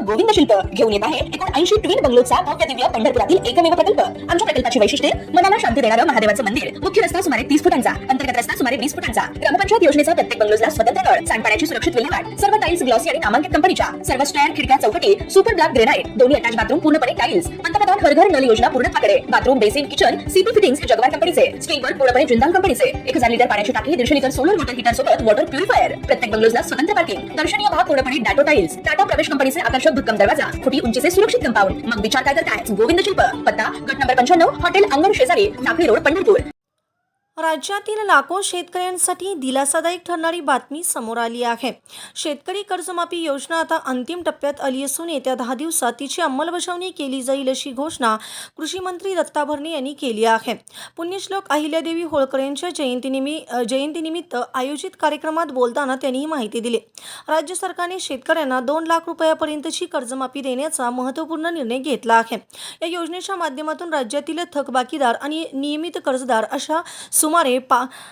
गोविंद शिल्प घेऊन येत आहे एकूण 80 ट्विन बंगलोचा भव्य दिव्य पंढरपुरातील एकमेव प्रकल्प। आमच्या प्रकल्पाची वैशिष्ट्ये मनाला शांती देणारं महादेवाचं मंदिर, मुख्य रस्ता सुमारे 30 फुटांचा, अंतर्गत रस्ता सुमारे 20 फुटांचा, ग्रामपंचायत योजनेचा प्रत्येक बंगलोजला स्वतंत्र नळ, सांडपाण्याची सुरक्षित विल्हेवाट, सर्व टाइल्स ग्लॉसी आणि नामांकित कंपनीच्या, सर्व स्टँड खिडक्या चौकटी सुपर ब्लॅक ग्रेनाइट, दोन्ही अटॅच बाथरूम पूर्णपणे टाइल्स, पंतप्रधान हर घर नल योजना पूर्णत्वाकडे, bathroom basin kitchen CP fittings Jaguar कंपनीचे, स्प्रिंकलर पूर्णपणे जिंदाल कंपनीचे, 1000 लिटर पाण्याची टाकी, 150 लिटर सोलर वॉटर हीटर सोबत वॉटर प्युरिफायर, प्रत्येक बंगलोजला स्वतंत्र पार्किंग, दर्शनीय भाग पूर्णपणे डाटो टाइल्स, टाटा प्रवेश कंपनीचे आकर्षक भक्कम दरवाजा, फुटी उंचीचे सुरक्षित कंपाऊंड। मग विचार काय करताय? गोविंद शिल्प, पत्ता गट नंबर 95, हॉटेल अंगण शेजारी, टाकळी रोड, पंढरपूर। राज्यातील लाखो शेतकऱ्यांसाठी दिलासादायक ठरणारी बातमी समोर आली आहे। शेतकरी कर्जमाफी योजना आता अंतिम टप्प्यात आली असून येत्या 10 दिवसात तिची अंमलबजावणी केली जाईल अशी घोषणा कृषी मंत्री दत्ता भरणे यांनी केली आहे। पुण्यश्लोक अहिल्यादेवी होळकर यांच्या जयंतीनिमित्त आयोजित कार्यक्रमात बोलताना त्यांनी ही माहिती दिली। राज्य सरकारने शेतकऱ्यांना 2 लाख रुपयापर्यंतची कर्जमाफी देण्याचा महत्त्वपूर्ण निर्णय घेतला आहे। या योजनेच्या माध्यमातून राज्यातील थकबाकीदार आणि नियमित कर्जदार अशा सुमारे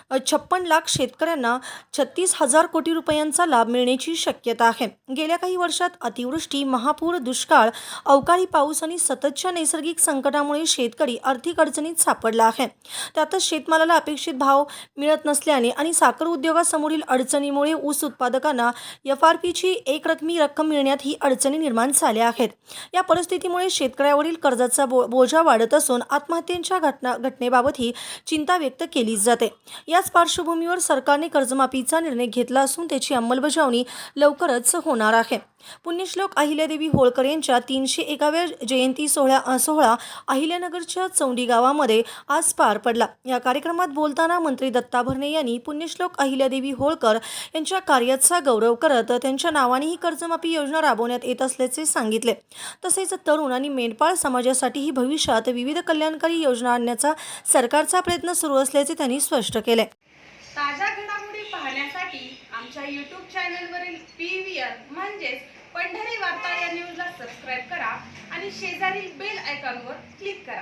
56 लाख शेतकऱ्यांना 36,000 कोटी रुपयांचा लाभ मिळण्याची शक्यता आहे। गेल्या काही वर्षात अतिवृष्टी, महापूर, दुष्काळ, अवकाळी पाऊस आणि सततच्या नैसर्गिक संकटामुळे शेतकरी आर्थिक अडचणीत सापडला आहे। त्यातच शेतमालाला अपेक्षित भाव मिळत नसल्याने आणि साखर उद्योगासमोरील अडचणीमुळे ऊस उत्पादकांना FRPची एकरकमी रक्कम मिळण्यात ही अडचणी निर्माण झाल्या आहेत। या परिस्थितीमुळे शेतकऱ्यावरील कर्जाचा बोजा वाढत असून आत्महत्येच्या घटनेबाबतही चिंता व्यक्त केली जाते। याच पार्श्वभूमीवर सरकारने कर्जमाफीचा निर्णय घेतला असून त्याची अंमलबजावणी लवकरच होणार आहे। पुण्यश्लोक अहिल्यादेवी होळकर यांच्या 301व्या जयंती सोहळा अहिल्यानगरच्या चौंडी गावामध्ये आज पार पडला। या कार्यक्रमात बोलताना मंत्री दत्ता भरणे यांनी पुण्यश्लोक अहिल्यादेवी होळकर यांच्या कार्याचा गौरव करत त्यांच्या नावाने ही कर्जमाफी योजना राबवण्यात येत असल्याचे सांगितले। तसेच तरुण आणि मेंढपाळ समाजासाठीही भविष्यात विविध कल्याणकारी योजना आणण्याचा सरकारचा प्रयत्न सुरू असल्याचे त्यांनी स्पष्ट केले। ताज्या घडामोडी पाहण्यासाठी आमच्या YouTube चॅनलवरील PVR म्हणजेच पंढरी वार्ता या न्यूजला सबस्क्राइब करा आणि शेजारील बेल आयकॉनवर क्लिक करा।